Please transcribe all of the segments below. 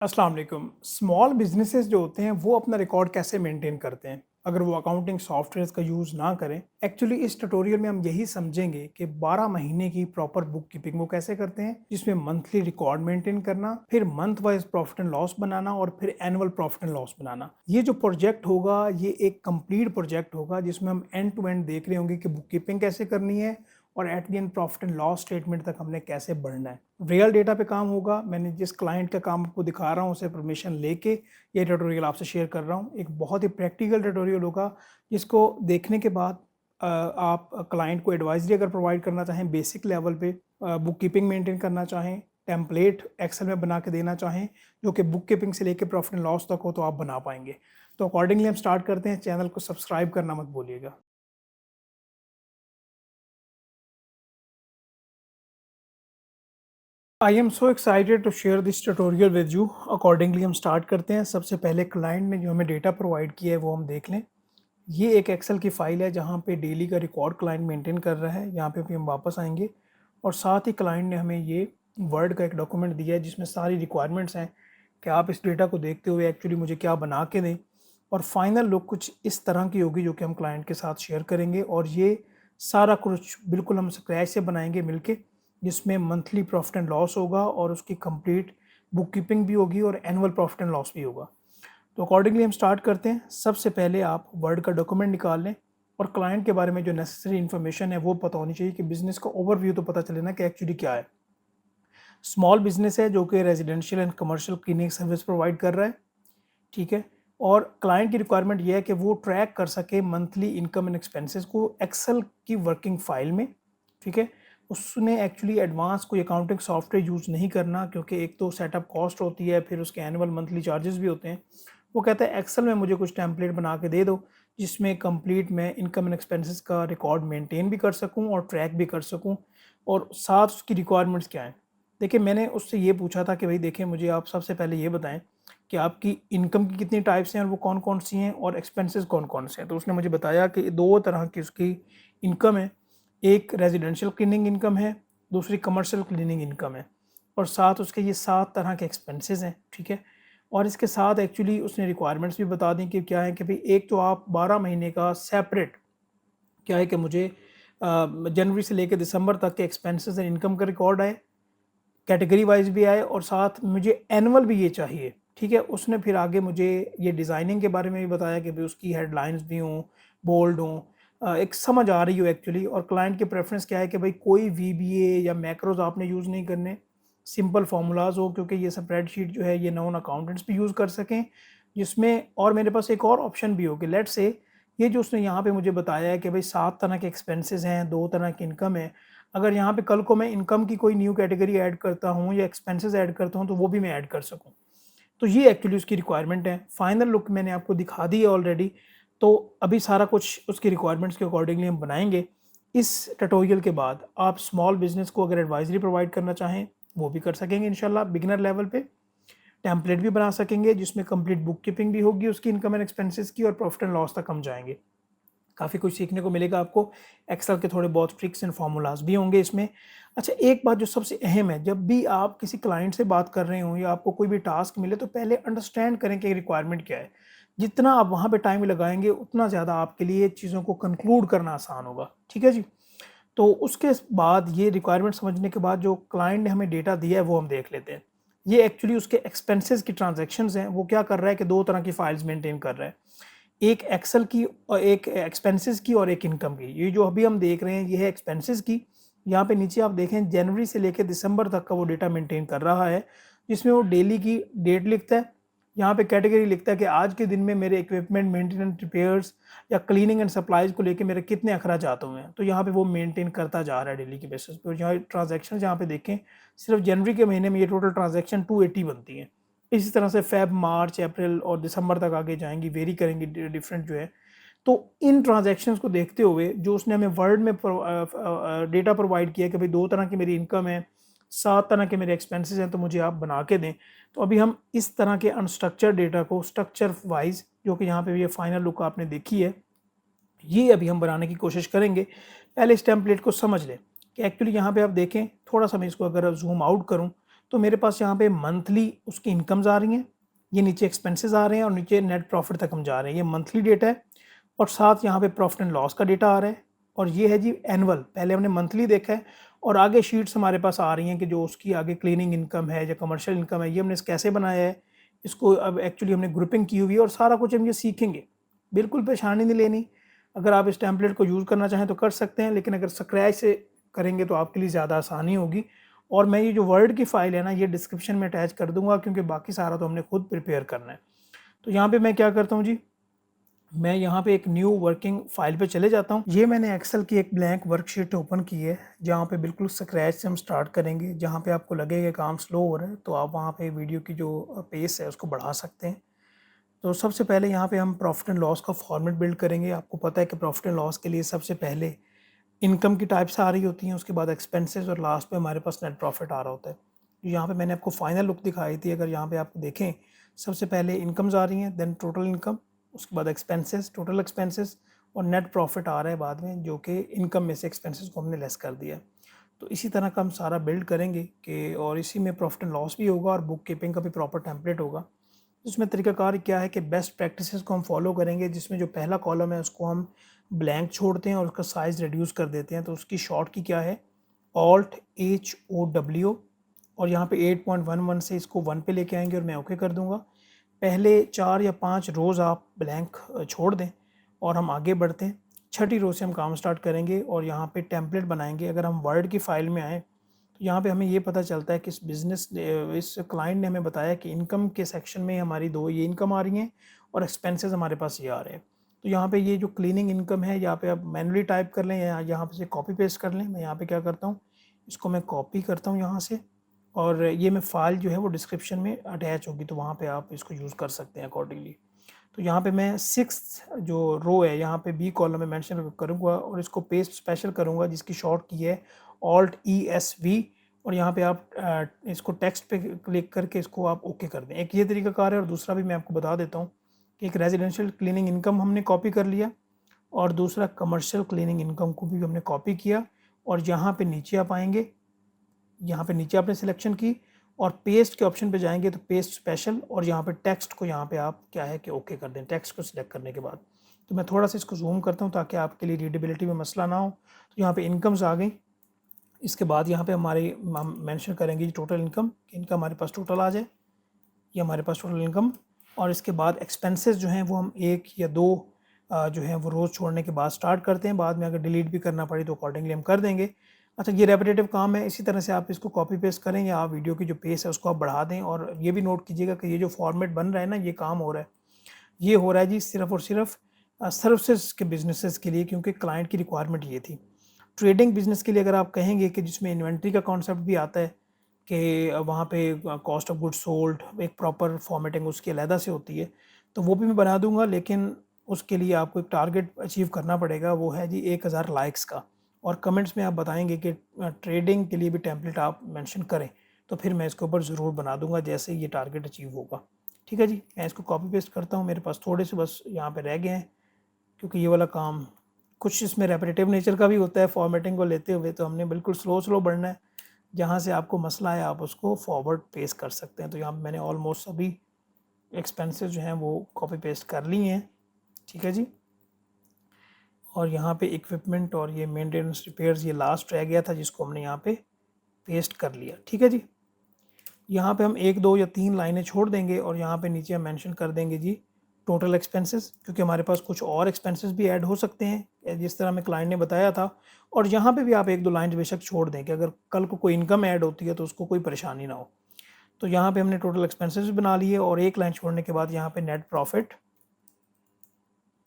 अस्सलाम वालेकुम। Small businesses जो होते हैं वो अपना रिकॉर्ड कैसे मेंटेन करते हैं अगर वो अकाउंटिंग सॉफ्टवेयर्स का यूज़ ना करें। एक्चुअली इस ट्यूटोरियल में हम यही समझेंगे कि 12 महीने की प्रॉपर बुक कीपिंग वो कैसे करते हैं, जिसमें मंथली रिकॉर्ड मेंटेन करना, फिर month wise profit and loss बनाना और फिर एनुअल प्रॉफिट एंड लॉस बनाना। ये जो प्रोजेक्ट होगा ये एक कंप्लीट प्रोजेक्ट होगा जिसमें हम एंड टू एंड देख रहे होंगे कि बुक कीपिंग कैसे करनी है और at the end profit and loss statement तक हमने कैसे बढ़ना है। रियल डेटा पे काम होगा। मैंने जिस क्लाइंट का काम आपको दिखा रहा हूँ उसे परमिशन लेके ये ट्यूटोरियल आपसे शेयर कर रहा हूँ। एक बहुत ही प्रैक्टिकल ट्यूटोरियल होगा जिसको देखने के बाद आप क्लाइंट को एडवाइजरी अगर प्रोवाइड करना चाहें बेसिक लेवल पे, बुक कीपिंग मेंटेन करना चाहें, टेम्पलेट एक्सेल में बना के देना चाहें जो कि बुक कीपिंग से लेकर प्रॉफिट एंड लॉस तक हो तो आप बना पाएंगे। तो अकॉर्डिंगली हम स्टार्ट करते हैं। चैनल को सब्सक्राइब करना मत भूलिएगा। I am so excited to share this tutorial with you. Accordingly हम स्टार्ट करते हैं। सबसे पहले क्लाइंट ने जो हमें डेटा प्रोवाइड किया है वो हम देख लें। ये एक एक्सेल की फाइल है जहाँ पे डेली का रिकॉर्ड क्लाइंट मेंटेन कर रहा है। यहाँ पे भी हम वापस आएंगे और साथ ही क्लाइंट ने हमें ये वर्ड का एक डॉक्यूमेंट दिया है जिसमें सारी रिक्वायरमेंट्स हैं कि आप इस डेटा को देखते हुए एक्चुअली मुझे क्या बना के दें। और फाइनल लुक कुछ इस तरह की होगी जो कि हम क्लाइंट के साथ शेयर करेंगे। और ये सारा कुछ बिल्कुल हम स्क्रैच से बनाएंगे मिलके, जिसमें मंथली प्रॉफिट एंड लॉस होगा और उसकी कंप्लीट बुक कीपिंग भी होगी और एनुअल प्रॉफिट एंड लॉस भी होगा। तो अकॉर्डिंगली हम स्टार्ट करते हैं। सबसे पहले आप वर्ड का डॉक्यूमेंट निकाल लें और क्लाइंट के बारे में जो नेसेसरी इन्फॉर्मेशन है वो पता होनी चाहिए कि बिजनेस का ओवरव्यू तो पता चले ना कि एक्चुअली क्या है। स्मॉल बिजनेस है जो कि residential and commercial cleaning service provide कर रहा है, ठीक है। और क्लाइंट की रिक्वायरमेंट ये है कि वो ट्रैक कर सके मंथली इनकम एंड एक्सपेंसेस को एक्सेल की वर्किंग फाइल में, ठीक है। उसने एक्चुअली एडवांस कोई अकाउंटिंग सॉफ्टवेयर यूज़ नहीं करना क्योंकि एक तो सेटअप कॉस्ट होती है, फिर उसके एनुअल मंथली चार्जेस भी होते हैं। वो कहता है एक्सेल में मुझे कुछ टेम्पलेट बना के दे दो जिसमें कंप्लीट मैं इनकम एंड एक्सपेंसेस का रिकॉर्ड मेंटेन भी कर सकूं और ट्रैक भी कर सकूं, और साथ उसकी रिक्वायरमेंट्स क्या हैं। देखिए, मैंने उससे ये पूछा था कि भाई देखिए, मुझे आप सबसे पहले ये बताएं कि आपकी इनकम की कितनी टाइप्स हैं और वो कौन कौन सी हैं और एक्सपेंसेस कौन कौन से हैं। तो उसने मुझे बताया कि दो तरह की उसकी इनकम है। एक रेजिडेंशियल क्लीनिंग इनकम है, दूसरी कमर्शियल क्लीनिंग इनकम है, और साथ उसके ये 7 तरह के एक्सपेंसेस हैं, ठीक है। और इसके साथ एक्चुअली उसने रिक्वायरमेंट्स भी बता दी कि क्या है कि भाई एक तो आप 12 महीने का सेपरेट, क्या है कि मुझे जनवरी से लेकर दिसंबर तक के एक्सपेंसेस एंड इनकम का रिकॉर्ड आए, कैटेगरी वाइज भी आए, और साथ मुझे एनुअल भी ये चाहिए, ठीक है। उसने फिर आगे मुझे ये डिज़ाइनिंग के बारे में भी बताया कि भाई उसकी हेडलाइंस भी हों, बोल्ड हों, एक समझ आ रही हो एक्चुअली। और क्लाइंट की प्रेफरेंस क्या है कि भाई कोई वीबीए या मैक्रोज आपने यूज़ नहीं करने, सिंपल फार्मूलाज हो, क्योंकि ये स्प्रेडशीट जो है ये नॉन अकाउंटेंट्स भी यूज़ कर सकें जिसमें। और मेरे पास एक और ऑप्शन भी हो कि लेट्स से ये जो उसने यहाँ पे मुझे बताया है कि भाई 7 तरह के एक्सपेंसेस हैं, 2 तरह की इनकम है। अगर यहाँ पे कल को मैं इनकम की कोई न्यू कैटेगरी ऐड करता हूँ या एक्सपेंसेस ऐड करता हूँ तो वो भी मैं ऐड कर सकूँ। तो ये एक्चुअली उसकी रिक्वायरमेंट है। फाइनल लुक मैंने आपको दिखा दी है ऑलरेडी। तो अभी सारा कुछ उसकी रिक्वायरमेंट्स के अकॉर्डिंगली हम बनाएंगे। इस ट्यूटोरियल के बाद आप स्मॉल बिजनेस को अगर एडवाइजरी प्रोवाइड करना चाहें वो भी कर सकेंगे इंशाल्लाह। बिगिनर लेवल पे टेम्पलेट भी बना सकेंगे जिसमें कंप्लीट बुक कीपिंग भी होगी उसकी इनकम एंड एक्सपेंसेस की, और प्रॉफिट एंड लॉस तक हम जाएंगे। काफ़ी कुछ सीखने को मिलेगा आपको। एक्सेल के थोड़े बहुत ट्रिक्स एंड फार्मूलाज भी होंगे इसमें। अच्छा, एक बात जो सबसे अहम है, जब भी आप किसी क्लाइंट से बात कर रहे हो या आपको कोई भी टास्क मिले तो पहले अंडरस्टैंड करें कि रिक्वायरमेंट क्या है। जितना आप वहाँ पे टाइम लगाएंगे उतना ज़्यादा आपके लिए चीज़ों को कंक्लूड करना आसान होगा, ठीक है जी। तो उसके बाद ये रिक्वायरमेंट समझने के बाद जो क्लाइंट ने हमें डेटा दिया है वो हम देख लेते हैं। ये एक्चुअली उसके एक्सपेंसेस की ट्रांजैक्शंस हैं। वो क्या कर रहा है कि 2 तरह की फाइल्स मेंटेन कर रहा है, एक एक्सेल की और एक एक्सपेंसेस की और एक इनकम की। ये जो अभी हम देख रहे हैं ये है एक्सपेंसेस की। यहाँ पे नीचे आप देखें जनवरी से लेकर दिसंबर तक का वो डेटा मेंटेन कर रहा है, जिसमें वो डेली की डेट लिखता है। यहाँ पे कैटेगरी लिखता है कि आज के दिन में मेरे इक्विपमेंट मेंटेनेंस, रिपेयर्स या क्लीनिंग एंड सप्लाईज को लेकर मेरे कितने अखराजात हुए हैं। तो यहाँ पे वो मेंटेन करता जा रहा है डेली की बेसिस पे। और यहाँ ट्रांजेक्शन जहाँ पे देखें, सिर्फ जनवरी के महीने में ये टोटल ट्रांजेक्शन 280 बनती है। इसी तरह से फेब, मार्च, अप्रैल और दिसंबर तक आगे जाएंगी, वेरी करेंगी डिफरेंट जो है। तो इन ट्रांजैक्शंस को देखते हुए जो उसने हमें वर्ड में डेटा प्रोवाइड किया कि भाई 2 तरह की मेरी इनकम है, 7 तरह के मेरे एक्सपेंसेस हैं, तो मुझे आप बना के दें। तो अभी हम इस तरह के अनस्ट्रक्चर्ड डेटा को स्ट्रक्चर वाइज, जो कि यहाँ पे भी ये फाइनल लुक आपने देखी है, ये अभी हम बनाने की कोशिश करेंगे। पहले इस टेम्पलेट को समझ लें कि एक्चुअली यहाँ पे आप देखें, थोड़ा सा मैं इसको अगर जूम आउट करूँ तो मेरे पास यहाँ पे मंथली उसकी इनकम्स आ रही हैं, ये नीचे एक्सपेंसेस आ रहे हैं और नीचे नेट प्रॉफिट तक हम जा रहे हैं। ये मंथली डेटा है और साथ यहाँ पे प्रॉफिट एंड लॉस का डेटा आ रहा है और ये है जी एनुअल। पहले हमने मंथली देखा है और आगे शीट्स हमारे पास आ रही हैं कि जो उसकी आगे क्लीनिंग इनकम है या कमर्शियल इनकम है, ये हमने कैसे बनाया है, इसको अब एक्चुअली हमने ग्रुपिंग की हुई है और सारा कुछ हम ये सीखेंगे। बिल्कुल परेशानी नहीं लेनी। अगर आप इस टेम्पलेट को यूज़ करना चाहें तो कर सकते हैं, लेकिन अगर स्क्रैच से करेंगे तो आपके लिए ज़्यादा आसानी होगी। और मैं ये जो वर्ड की फ़ाइल है ना, ये डिस्क्रिप्शन में अटैच कर दूंगा, क्योंकि बाकी सारा तो हमने खुद प्रिपेयर करना है। तो यहाँ पे मैं क्या करता हूँ जी, मैं यहाँ पे एक न्यू वर्किंग फाइल पे चले जाता हूँ। ये मैंने एक्सेल की एक ब्लैंक वर्कशीट ओपन की है, जहाँ पे बिल्कुल स्क्रैच से हम स्टार्ट करेंगे। जहाँ पे आपको लगेगा काम स्लो हो रहा है तो आप वहाँ पे वीडियो की जो पेस है उसको बढ़ा सकते हैं। तो सबसे पहले यहाँ पे हम प्रॉफिट एंड लॉस का फॉर्मेट बिल्ड करेंगे। आपको पता है कि प्रॉफिट एंड लॉस के लिए सबसे पहले इनकम की टाइप्स आ रही होती हैं, उसके बाद एक्सपेंसेस और लास्ट पे हमारे पास नेट प्रॉफिट आ रहा होता है। यहाँ पे मैंने आपको फाइनल लुक दिखाई थी। अगर यहाँ पे आप देखें, सबसे पहले इनकम्स आ रही हैं, देन टोटल इनकम, उसके बाद एक्सपेंसेस, टोटल एक्सपेंसेस और नेट प्रॉफिट आ रहा है बाद में, जो कि इनकम में से एक्सपेंसेस को हमने लेस कर दिया है। तो इसी तरह का हम सारा बिल्ड करेंगे कि और इसी में प्रॉफिट एंड लॉस भी होगा और बुक कीपिंग का भी प्रॉपर टेम्पलेट होगा। इसमें तरीकाकार क्या है कि बेस्ट प्रैक्टिसेस को हम फॉलो करेंगे, जिसमें जो पहला कॉलम है उसको हम ब्लैंक छोड़ते हैं और उसका साइज़ रिड्यूस कर देते हैं। तो उसकी शॉर्ट की क्या है, Alt-HOW, और यहाँ पे 8.11 से इसको 1 पे लेके आएंगे और मैं ओके कर दूंगा। पहले 4 या 5 रोज़ आप ब्लैंक छोड़ दें और हम आगे बढ़ते हैं। छठी रो से हम काम स्टार्ट करेंगे और यहाँ पे टेम्पलेट बनाएंगे। अगर हम वर्ड की फ़ाइल में आएँ तो यहाँ पे हमें ये पता चलता है कि इस क्लाइंट ने हमें बताया कि इनकम के सेक्शन में हमारी दो ये इनकम आ रही हैं और एक्सपेंसेस हमारे पास ये आ रहे हैं। तो यहाँ पे ये जो क्लीनिंग इनकम है, यहाँ पे आप मैनुअली टाइप कर लें या यहाँ पे से कॉपी पेस्ट कर लें। मैं यहाँ पे क्या करता हूँ, इसको मैं कॉपी करता हूँ यहाँ से, और ये मैं फ़ाइल जो है वो डिस्क्रिप्शन में अटैच होगी, तो वहाँ पे आप इसको यूज़ कर सकते हैं अकॉर्डिंगली। तो यहाँ पे मैं 6th जो रो है यहाँ पे बी कॉलम में मेंशन करूँगा और इसको पेस्ट स्पेशल करूँगा, जिसकी शॉर्ट की है Alt-ESV। और यहाँ पे आप इसको टेक्स्ट पे क्लिक करके इसको आप ओके कर दें। एक ये तरीकाकार है और दूसरा भी मैं आपको बता देता हूँ कि एक रेजिडेंशियल क्लीनिंग इनकम हमने कॉपी कर लिया और दूसरा कमर्शियल क्लीनिंग इनकम को भी हमने कॉपी किया। और यहाँ पे नीचे आप आएंगे, यहाँ पे नीचे आपने सिलेक्शन की और पेस्ट के ऑप्शन पे जाएंगे तो पेस्ट स्पेशल, और यहाँ पे टेक्स्ट को यहाँ पे आप क्या है कि ओके कर दें टेक्स्ट को सिलेक्ट करने के बाद। तो मैं थोड़ा सा इसको जूम करता हूँ ताकि आपके लिए रीडेबिलिटी में मसला ना हो। तो यहाँ पे इनकम्स आ गई। इसके बाद यहाँ पे हमारे हम मेंशन करेंगे टोटल इनकम, इनका हमारे पास टोटल आ जाए, ये हमारे पास टोटल इनकम। और इसके बाद एक्सपेंसेस जो हैं वो हम 1 या 2 जो हैं वो रोज़ छोड़ने के बाद स्टार्ट करते हैं। बाद में अगर डिलीट भी करना पड़े तो अकॉर्डिंगली हम कर देंगे। अच्छा, ये रेपिटेटिव काम है, इसी तरह से आप इसको कॉपी पेस्ट करें या आप वीडियो की जो पेस है उसको आप बढ़ा दें। और ये भी नोट कीजिएगा कि ये जो फॉर्मेट बन रहा है ना, ये काम हो रहा है, ये हो रहा है जी सिर्फ़ और सिर्फ सर्विसेज के बिजनेसेस के लिए, क्योंकि क्लाइंट की रिक्वायरमेंट ये थी। ट्रेडिंग बिजनेस के लिए अगर आप कहेंगे कि जिसमें इन्वेंट्री का कॉन्सेप्ट भी आता है कि वहाँ पे कॉस्ट ऑफ गुड सोल्ड एक प्रॉपर फॉर्मेटिंग उसकी अलहदा से होती है, तो वो भी मैं बना दूंगा। लेकिन उसके लिए आपको एक टारगेट अचीव करना पड़ेगा, वो है जी 1000 लाइक्स का। और कमेंट्स में आप बताएंगे कि ट्रेडिंग के लिए भी टेम्पलेट आप मेंशन करें, तो फिर मैं इसके ऊपर ज़रूर बना दूंगा जैसे ये टारगेट अचीव होगा। ठीक है जी, मैं इसको कॉपी पेस्ट करता हूँ। मेरे पास थोड़े से बस यहाँ पे रह गए हैं, क्योंकि ये वाला काम कुछ इसमें रेपिटेटिव नेचर का भी होता है फॉर्मेटिंग को लेते हुए, तो हमने बिल्कुल स्लो स्लो बढ़ना है। जहाँ से आपको मसला है आप उसको फॉरवर्ड पेस्ट कर सकते हैं। तो यहाँ पे मैंने ऑलमोस्ट सभी एक्सपेंसेस जो हैं वो कॉपी पेस्ट कर लिए हैं। ठीक है जी, और यहाँ पे इक्विपमेंट और ये मेंटेनेंस रिपेयर्स ये लास्ट रह गया था, जिसको हमने यहाँ पे पेस्ट कर लिया। ठीक है जी, यहाँ पे हम 1 2 या 3 लाइनें छोड़ देंगे और यहाँ पे नीचे हम मेंशन कर देंगे जी टोटल एक्सपेंसेस, क्योंकि हमारे पास कुछ और एक्सपेंसेस भी ऐड हो सकते हैं जिस तरह हमें क्लाइंट ने बताया था। और यहाँ पे भी आप 1 2 लाइन बेशक छोड़ दें कि अगर कल को कोई इनकम ऐड होती है तो उसको कोई परेशानी ना हो। तो यहाँ पे हमने टोटल एक्सपेंसेस भी बना लिए और एक लाइन छोड़ने के बाद यहाँ पे नेट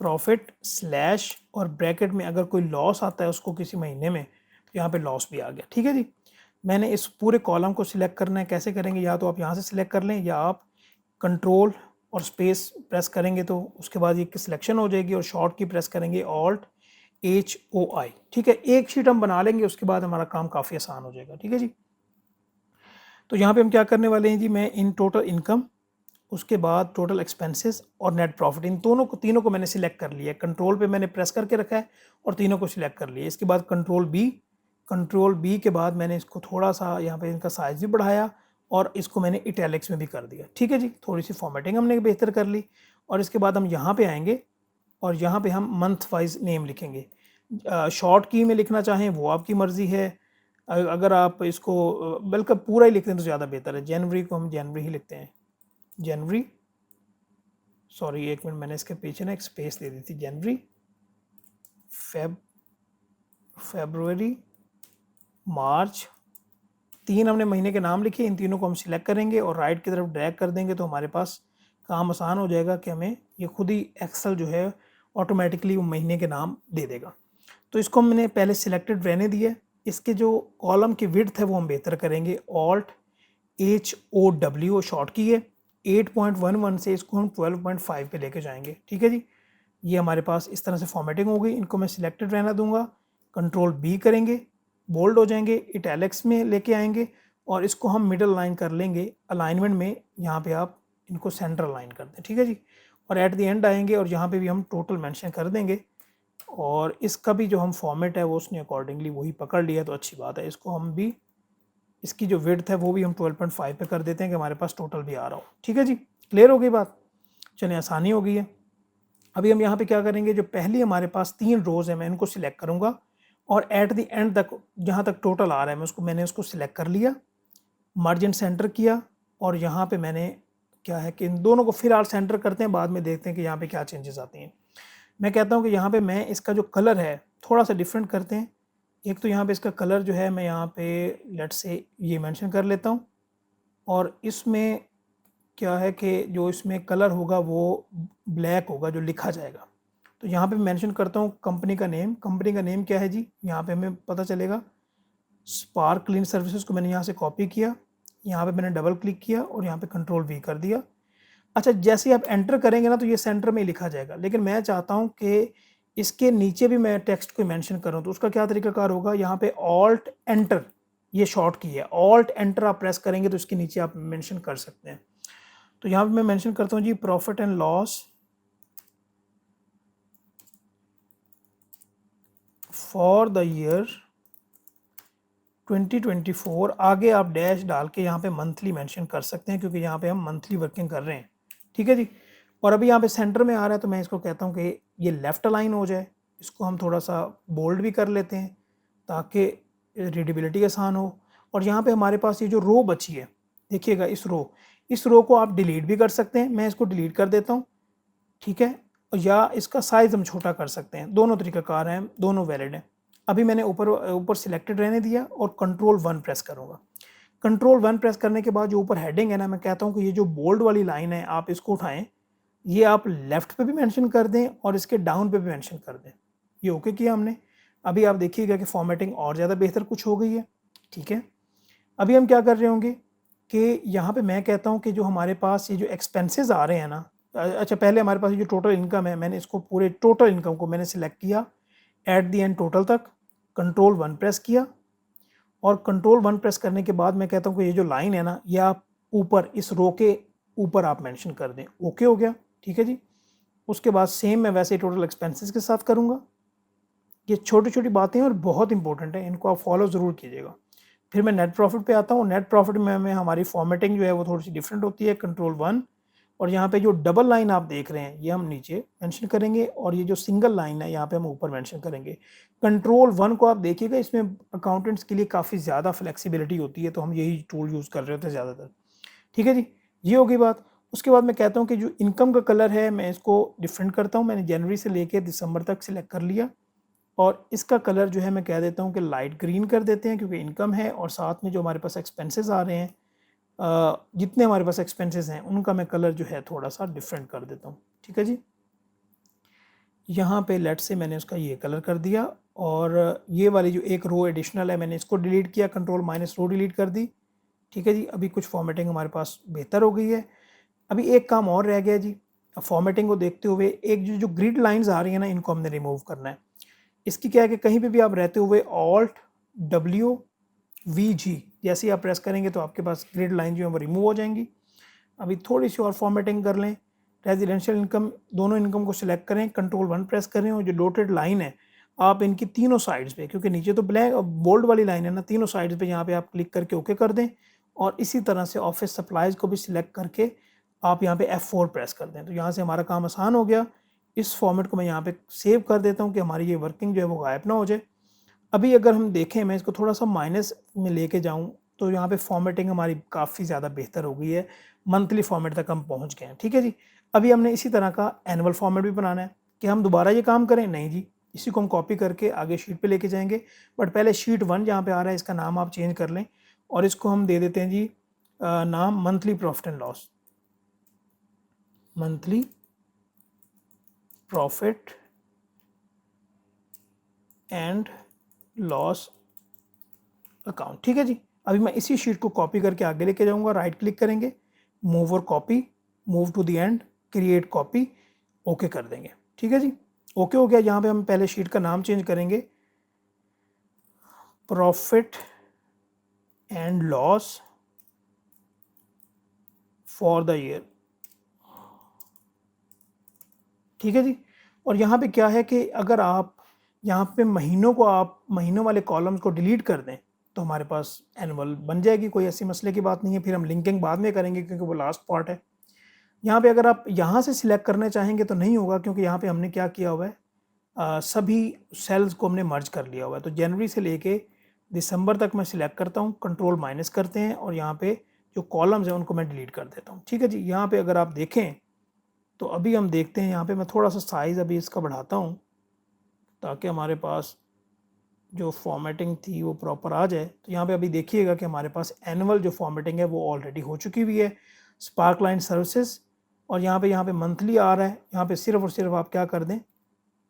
प्रॉफिट स्लैश और ब्रैकेट में अगर कोई लॉस आता है उसको किसी महीने में, तो यहाँ पे लॉस भी आ गया। ठीक है जी, मैंने इस पूरे कॉलम को सिलेक्ट करना है। कैसे करेंगे, या तो आप यहाँ से सिलेक्ट कर लें या आप कंट्रोल और स्पेस प्रेस करेंगे तो उसके बाद ये सिलेक्शन हो जाएगी, और शॉर्ट की प्रेस करेंगे Alt-HOI। ठीक है, एक शीट हम बना लेंगे, उसके बाद हमारा काम काफ़ी आसान हो जाएगा। ठीक है जी, तो यहाँ पे हम क्या करने वाले हैं जी, मैं इन टोटल इनकम, उसके बाद टोटल एक्सपेंसेस और नेट प्रॉफिट, इन तीनों को मैंने सिलेक्ट कर लिया है। कंट्रोल पे मैंने प्रेस करके रखा है और तीनों को सिलेक्ट कर लिया। इसके बाद कंट्रोल बी के बाद मैंने इसको थोड़ा सा यहाँ पे इनका साइज़ भी बढ़ाया और इसको मैंने इटैलिक्स में भी कर दिया। ठीक है जी, थोड़ी सी फॉर्मेटिंग हमने बेहतर कर ली। और इसके बाद हम यहाँ पे आएंगे और यहाँ पे हम मंथ वाइज नेम लिखेंगे। शॉर्ट की में लिखना चाहें वो आपकी मर्ज़ी है। अगर आप इसको बल्कि पूरा ही लिख दें तो ज़्यादा बेहतर है। जनवरी को हम जनवरी ही लिखते हैं। जनवरी, सॉरी एक मिनट, मैंने इसके पीछे ना एक स्पेस दे दी थी। जनवरी, फेब्रुअरी, मार्च, 3 हमने महीने के नाम लिखे। इन तीनों को हम सिलेक्ट करेंगे और राइट की तरफ ड्रैग कर देंगे तो हमारे पास काम आसान हो जाएगा कि हमें ये खुद ही एक्सेल जो है ऑटोमेटिकली वो महीने के नाम दे देगा। तो इसको हमने पहले सिलेक्टेड रहने दिया। इसके जो कॉलम की विड्थ है वो हम बेहतर करेंगे। ऑल्ट HOW शॉर्ट की है। 8.11 से इसको हम 12.5 पे लेके जाएंगे। ठीक है जी, ये हमारे पास इस तरह से फॉर्मेटिंग हो गई। इनको मैं सिलेक्टेड रहना दूंगा, कंट्रोल B करेंगे, बोल्ड हो जाएंगे, इटैलिक्स में लेके आएंगे और इसको हम मिडल लाइन कर लेंगे। अलाइनमेंट में यहाँ पे आप इनको सेंटर लाइन कर दें। ठीक है जी, और एट द एंड आएंगे और यहाँ पे भी हम टोटल मेंशन कर देंगे और इसका भी जो हम फॉर्मेट है वो उसने अकॉर्डिंगली वही पकड़ लिया तो अच्छी बात है। इसको हम भी, इसकी जो विड्थ है वो भी हम 12.5 पे कर देते हैं कि हमारे पास टोटल भी आ रहा हो। ठीक है जी, क्लियर हो गई बात। चलिए, आसानी हो गई है। अभी हम यहाँ पे क्या करेंगे, जो पहली हमारे पास 3 रोज़ है मैं इनको सिलेक्ट करूँगा और एट द एंड तक जहाँ तक टोटल आ रहा है मैंने उसको सिलेक्ट कर लिया, मार्जिन सेंटर किया और यहाँ पे मैंने क्या है कि इन दोनों को फिलहाल सेंटर करते हैं, बाद में देखते हैं कि यहाँ पे क्या चेंजेस आती हैं। मैं कहता हूँ कि यहाँ पे मैं इसका जो कलर है थोड़ा सा डिफरेंट करते हैं। एक तो यहाँ पे इसका कलर जो है मैं यहाँ पे लेट से ये मेंशन कर लेता हूँ और इसमें क्या है कि जो इसमें कलर होगा वो ब्लैक होगा जो लिखा जाएगा। तो यहाँ पे मेंशन करता हूँ कंपनी का नेम। कंपनी का नेम क्या है जी, यहाँ पे हमें पता चलेगा स्पार्क क्लीन सर्विसेज को मैंने यहाँ से कॉपी किया, यहाँ पे मैंने डबल क्लिक किया और यहाँ पे कंट्रोल V कर दिया। अच्छा, जैसे ही आप एंटर करेंगे ना तो ये सेंटर में लिखा जाएगा, लेकिन मैं चाहता हूँ कि इसके नीचे भी मैं टेक्स्ट को मेंशन करूँ। तो उसका क्या तरीकाकार होगा, यहाँ पे ऑल्ट एंटर, ये शॉर्ट की है, ऑल्ट एंटर आप प्रेस करेंगे तो इसके नीचे आप मेंशन कर सकते हैं। तो यहाँ पे मैं मेंशन करता हूँ जी profit and loss for the year 2024। आगे आप डैश डाल के यहाँ पे मंथली मेंशन कर सकते हैं क्योंकि यहाँ पे हम मंथली वर्किंग कर रहे हैं। ठीक है जी, और अभी यहाँ पे सेंटर में आ रहा है तो मैं इसको कहता हूँ कि ये लेफ्ट अलाइन हो जाए। इसको हम थोड़ा सा बोल्ड भी कर लेते हैं ताकि रीडेबिलिटी आसान हो। और यहाँ पे हमारे पास ये जो रो बची है, देखिएगा इस रो को आप डिलीट भी कर सकते हैं। मैं इसको डिलीट कर देता हूँ। ठीक है, या इसका साइज़ हम छोटा कर सकते हैं। दोनों तरीकाकार हैं, दोनों वैलिड हैं। अभी मैंने ऊपर सिलेक्टेड रहने दिया और कंट्रोल 1 प्रेस करूँगा। कंट्रोल 1 प्रेस करने के बाद जो ऊपर हेडिंग है ना, मैं कहता हूँ कि ये जो बोल्ड वाली लाइन है आप इसको उठाएं, ये आप लेफ्ट पे भी मेंशन कर दें और इसके डाउन पे भी मेंशन कर दें। ये ओके किया हमने। अभी आप देखिएगा कि फॉर्मेटिंग और ज़्यादा बेहतर कुछ हो गई है। ठीक है, अभी हम क्या कर रहे होंगे कि यहाँ पे मैं कहता हूँ कि जो हमारे पास ये जो एक्सपेंसेस आ रहे हैं ना, अच्छा पहले हमारे पास ये जो टोटल इनकम है, मैंने इसको पूरे टोटल इनकम को मैंने सिलेक्ट किया एट द एंड टोटल तक, कंट्रोल 1 प्रेस किया और कंट्रोल 1 प्रेस करने के बाद मैं कहता हूँ कि ये जो लाइन है ना, ये आप ऊपर इस रो के ऊपर आप मेंशन कर दें। ओके हो गया। ठीक है जी, उसके बाद सेम मैं वैसे टोटल एक्सपेंसेस के साथ करूँगा। ये छोटी छोटी बातें और बहुत इंपॉर्टेंट है, इनको आप फॉलो ज़रूर कीजिएगा। फिर मैं नेट प्रॉफिट पे आता हूँ। नेट प्रॉफिट में हमारी फॉर्मेटिंग जो है वो थोड़ी सी डिफरेंट होती है। कंट्रोल 1 और यहाँ पे जो डबल लाइन आप देख रहे हैं ये हम नीचे मेंशन करेंगे और ये जो सिंगल लाइन है यहाँ पे हम ऊपर मेंशन करेंगे। कंट्रोल 1 को आप देखिएगा, इसमें अकाउंटेंट्स के लिए काफ़ी ज़्यादा फ्लेक्सिबिलिटी होती है तो हम यही टूल यूज़ कर रहे होते हैं ज़्यादातर। ठीक है जी, ये होगी बात। उसके बाद मैं कहता हूँ कि जो इनकम का कलर है मैं इसको डिफरेंट करता हूँ। मैंने जनवरी से लेकर दिसंबर तक सिलेक्ट कर लिया और इसका कलर जो है मैं कह देता हूँ कि लाइट ग्रीन कर देते हैं क्योंकि इनकम है और साथ में जो हमारे पास एक्सपेंसेस आ रहे हैं, जितने हमारे पास एक्सपेंसेस हैं उनका मैं कलर जो है थोड़ा सा डिफरेंट कर देता हूँ। ठीक है जी, यहाँ पे लेट से मैंने उसका ये कलर कर दिया और ये वाली जो एक रो एडिशनल है मैंने इसको डिलीट किया, कंट्रोल माइनस रो डिलीट कर दी। ठीक है जी, अभी कुछ फॉर्मेटिंग हमारे पास बेहतर हो गई है। अभी एक काम और रह गया जी, फॉर्मेटिंग को देखते हुए एक जो ग्रिड लाइंस आ रही है ना, इनको हमने रिमूव करना है। इसकी क्या है कि कहीं पे भी आप रहते हुए Alt+W+V जैसे ही आप प्रेस करेंगे तो आपके पास ग्रिड लाइन जो है वो रिमूव हो जाएंगी। अभी थोड़ी सी और फॉर्मेटिंग कर लें। रेजिडेंशियल इनकम, दोनों इनकम को सिलेक्ट करें, कंट्रोल 1 प्रेस करें और जो डॉटेड लाइन है आप इनकी तीनों साइड्स पे, क्योंकि नीचे तो ब्लैक बोल्ड वाली लाइन है ना, तीनों साइड्स पे यहाँ पे आप क्लिक करके ओके कर दें और इसी तरह से ऑफिस सप्लाईज़ को भी सिलेक्ट करके आप यहाँ पे F4 प्रेस कर दें। तो यहाँ से हमारा काम आसान हो गया। इस फॉर्मेट को मैं यहाँ पे सेव कर देता हूँ कि हमारी ये वर्किंग जो है वो गायब ना हो जाए। अभी अगर हम देखें, मैं इसको थोड़ा सा माइनस में लेके जाऊँ तो यहाँ पे फॉर्मेटिंग हमारी काफ़ी ज़्यादा बेहतर हो गई है, मंथली फॉर्मेट तक हम पहुँच गए हैं। ठीक है जी। अभी हमने इसी तरह का एनुअल फॉर्मेट भी बनाना है। कि हम दोबारा ये काम करें? नहीं जी, इसी को हम कॉपी करके आगे शीट पे लेके जाएंगे। बट पहले शीट 1 जहाँ पे आ रहा है इसका नाम आप चेंज कर लें और इसको हम दे देते हैं जी नाम monthly profit and loss. Monthly profit and loss account. ठीक है जी। अभी मैं इसी शीट को कॉपी करके आगे लेके जाऊंगा। राइट क्लिक करेंगे, मूव और copy, move to the end, create copy, okay कर देंगे। ठीक है जी। ओके हो गया। यहाँ पे हम पहले शीट का नाम चेंज करेंगे, profit and loss for the year. ठीक है जी। और यहाँ पे क्या है कि अगर आप यहाँ पे महीनों को, आप महीनों वाले कॉलम्स को डिलीट कर दें तो हमारे पास एनुअल बन जाएगी, कोई ऐसी मसले की बात नहीं है। फिर हम लिंकिंग बाद में करेंगे क्योंकि वो लास्ट पार्ट है। यहाँ पे अगर आप यहाँ से सिलेक्ट करना चाहेंगे तो नहीं होगा, क्योंकि यहाँ पे हमने क्या किया हुआ है, सभी सेल्स को हमने मर्ज कर लिया हुआ है। तो जनवरी से लेके दिसंबर तक मैं सिलेक्ट करता हूँ, कंट्रोल माइनस करते हैं और यहाँ पे जो कॉलम्स हैं उनको मैं डिलीट कर देता हूँ। ठीक है जी। यहाँ पे अगर आप देखें तो अभी हम देखते हैं, यहाँ पे मैं थोड़ा सा साइज़ अभी इसका बढ़ाता हूँ ताकि हमारे पास जो फॉर्मेटिंग थी वो प्रॉपर आ जाए। तो यहाँ पे अभी देखिएगा कि हमारे पास एनुअल जो फॉर्मेटिंग है वो ऑलरेडी हो चुकी हुई है, स्पार्क लाइन सर्विसेज। और यहाँ पे मंथली आ रहा है। यहाँ पे सिर्फ और सिर्फ आप क्या कर दें,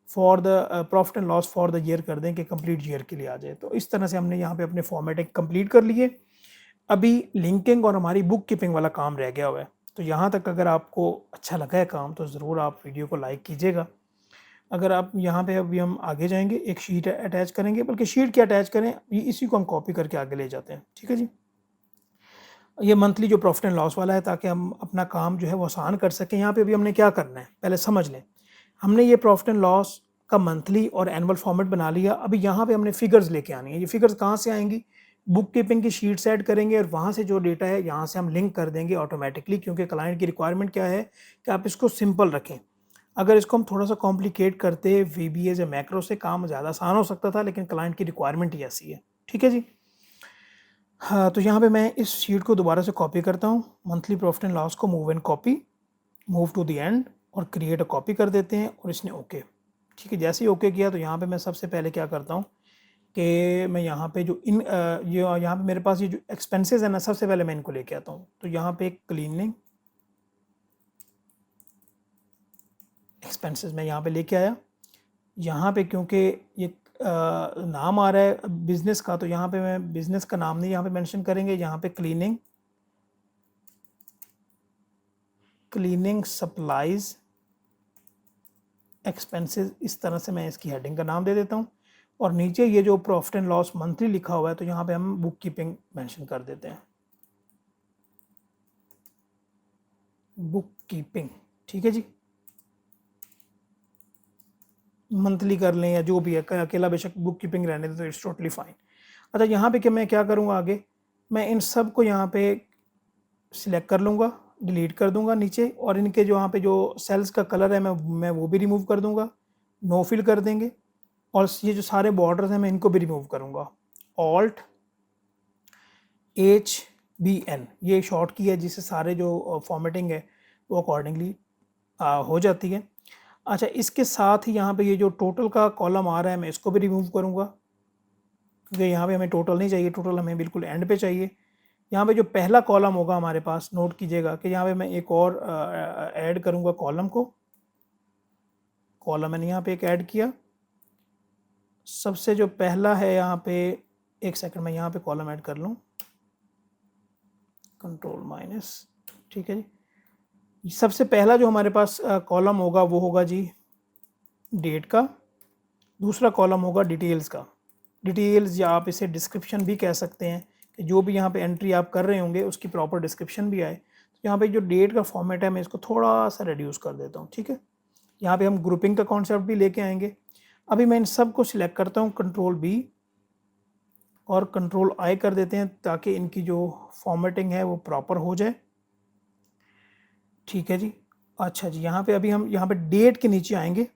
for the profit and loss for the year कर दें कि कंप्लीट ईयर के लिए आ जाए। तो इस तरह से हमने यहाँ पे अपने फॉर्मेटिंग कंप्लीट कर लिए। अभी लिंकिंग और हमारी बुक कीपिंग वाला काम रह गया हुआ है। तो यहाँ तक अगर आपको अच्छा लगा है काम तो ज़रूर आप वीडियो को लाइक कीजिएगा। अगर आप यहाँ पे अभी हम आगे जाएंगे, एक शीट अटैच करेंगे, बल्कि शीट क्या अटैच करें, इसी को हम कॉपी करके आगे ले जाते हैं। ठीक है जी। ये मंथली जो प्रॉफिट एंड लॉस वाला है ताकि हम अपना काम जो है वो आसान कर सकें। यहाँ पे अभी हमने क्या करना है पहले समझ लें। हमने ये प्रॉफिट एंड लॉस का मंथली और एनुअल फॉर्मेट बना लिया। अभी यहाँ पे हमने फिगर्स लेके आनी है। ये फिगर्स कहाँ से आएंगी? बुक कीपिंग की शीट ऐड करेंगे और वहाँ से जो डेटा है यहाँ से हम लिंक कर देंगे ऑटोमेटिकली, क्योंकि क्लाइंट की रिक्वायरमेंट क्या है कि आप इसको सिंपल रखें। अगर इसको हम थोड़ा सा कॉम्प्लिकेट करते VBA या मैक्रो से काम ज़्यादा आसान हो सकता था, लेकिन क्लाइंट की रिक्वायरमेंट ही ऐसी है। ठीक है जी। हाँ, तो यहाँ पे मैं इस शीट को दोबारा से कॉपी करता हूँ, मंथली प्रॉफिट एंड लॉस को move and copy, move to the end और क्रिएट अ कॉपी कर देते हैं और इसने ओके। ठीक है। जैसे ही ओके किया तो यहाँ पे मैं सबसे पहले क्या करता हूँ कि मैं यहाँ पे जो यहाँ पे मेरे पास ये जो एक्सपेंसेस है ना, सबसे पहले मैं इनको लेके आता हूँ। तो यहाँ पे क्लीनिंग एक्सपेंसेस मैं यहाँ पे लेके आया। यहाँ पे क्योंकि ये नाम आ रहा है बिजनेस का, तो यहाँ पे मैं बिजनेस का नाम नहीं यहाँ पे मेंशन करेंगे। यहाँ पे क्लीनिंग सप्लाईज एक्सपेंसेस, इस तरह से मैं इसकी हेडिंग का नाम दे देता हूँ। और नीचे ये जो प्रॉफिट एंड लॉस मंथली लिखा हुआ है तो यहाँ पे हम बुक कीपिंग मेंशन कर देते हैं, बुक कीपिंग। ठीक है जी। मंथली कर लें या जो भी है, अकेला बेशक बुक कीपिंग रहने दे तो इट्स टोटली फाइन। अच्छा, यहाँ पे मैं क्या करूँगा आगे, मैं इन सब को यहाँ पे सिलेक्ट कर लूँगा, डिलीट कर दूँगा नीचे, और इनके जो यहाँ पे जो सेल्स का कलर है मैं वो भी रिमूव कर दूँगा, नो फिल कर देंगे। और ये जो सारे बॉर्डर्स हैं मैं इनको भी रिमूव करूँगा, ऑल्ट HBN ये शॉर्ट की है, जिससे सारे जो फॉर्मेटिंग है वो अकॉर्डिंगली हो जाती है। अच्छा, इसके साथ ही यहाँ पे ये जो टोटल का कॉलम आ रहा है मैं इसको भी रिमूव करूँगा, क्योंकि यहाँ पे हमें टोटल नहीं चाहिए, टोटल हमें बिल्कुल एंड पे चाहिए। यहाँ पे जो पहला कॉलम होगा हमारे पास, नोट कीजिएगा कि यहाँ पे मैं एक और ऐड करूँगा कॉलम को। कॉलम मैंने यहाँ पे एक ऐड किया। सबसे जो पहला है यहाँ पे, एक सेकंड मैं यहाँ पे कॉलम ऐड कर लूँ, कंट्रोल माइनस। ठीक है जी। सबसे पहला जो हमारे पास कॉलम होगा वो होगा जी डेट का, दूसरा कॉलम होगा डिटेल्स का। डिटेल्स या आप इसे डिस्क्रिप्शन भी कह सकते हैं, कि जो भी यहाँ पे एंट्री आप कर रहे होंगे उसकी प्रॉपर डिस्क्रिप्शन भी आए। तो यहाँ पे जो डेट का फॉर्मेट है मैं इसको थोड़ा सा रिड्यूस कर देता हूँ। ठीक है। यहाँ पे हम ग्रुपिंग का कॉन्सेप्ट भी लेके आएंगे। अभी मैं इन सब को सिलेक्ट करता हूँ, कंट्रोल B, और कंट्रोल आई कर देते हैं ताकि इनकी जो फॉर्मेटिंग है वो प्रॉपर हो जाए। ठीक है जी। अच्छा जी, यहाँ पे अभी हम यहाँ पे डेट के नीचे आएंगे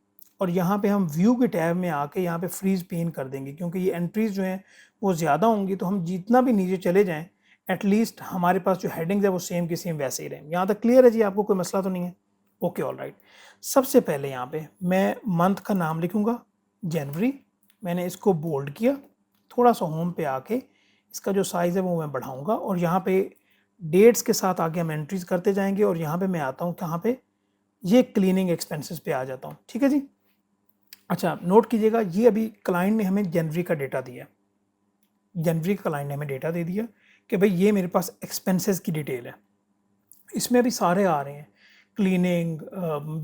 और यहाँ पे हम व्यू के टैब में आके यहाँ पे फ्रीज पिन कर देंगे, क्योंकि ये एंट्रीज जो हैं वो ज़्यादा होंगी, तो हम जितना भी नीचे चले जाएं एटलीस्ट हमारे पास जो हेडिंग्स है वो सेम की सेम वैसे ही रहें। यहाँ तक क्लियर है जी, आपको कोई मसला तो नहीं है? Okay, all right. सबसे पहले यहाँ पे मैं मंथ का नाम लिखूँगा जनवरी, मैंने इसको बोल्ड किया, थोड़ा सा होम पे आके इसका जो साइज़ है वो मैं बढ़ाऊँगा और यहाँ पे डेट्स के साथ आगे हम एंट्रीज करते जाएंगे और यहाँ पे मैं आता हूँ कहाँ पे, ये क्लीनिंग एक्सपेंसेस पे आ जाता हूँ। ठीक है जी। अच्छा, नोट कीजिएगा, ये अभी क्लाइंट ने हमें जनवरी का डेटा दिया, जनवरी का क्लाइंट ने हमें डेटा दे दिया कि भाई ये मेरे पास एक्सपेंसेस की डिटेल है, इसमें अभी सारे आ रहे हैं, क्लीनिंग,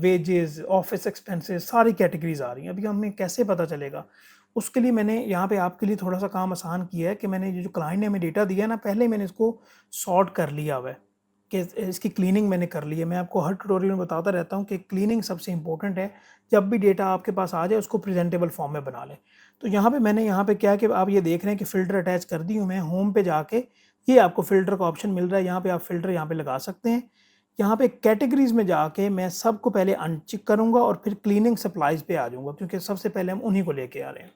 वेजेस, ऑफिस एक्सपेंसेस, सारी कैटेगरीज आ रही हैं। अभी हमें कैसे पता चलेगा? उसके लिए मैंने यहाँ पे आपके लिए थोड़ा सा काम आसान किया है कि मैंने ये जो क्लाइंट ने हमें डेटा दिया ना, पहले मैंने इसको सॉर्ट कर लिया हुआ है कि इसकी क्लीनिंग मैंने कर ली है। मैं आपको हर ट्यूटोरियल में बताता रहता हूँ कि क्लीनिंग सबसे इंपॉर्टेंट है। जब भी डेटा आपके पास आ जाए उसको प्रेजेंटेबल फॉर्म में बना लें। तो यहाँ पे मैंने यहाँ पे क्या कि आप ये देख रहे हैं कि फ़िल्टर अटैच कर दी हूँ मैं। होम पे जाके ये आपको फ़िल्टर का ऑप्शन मिल रहा है, यहाँ पे आप फ़िल्टर यहाँ पे लगा सकते हैं। यहाँ पे कैटेगरीज में जाके मैं सबको पहले अनटिक करूँगा और फिर क्लीनिंग सप्लाईज पे आ जाऊँगा, क्योंकि सबसे पहले हम उन्हीं को लेके आ रहे हैं।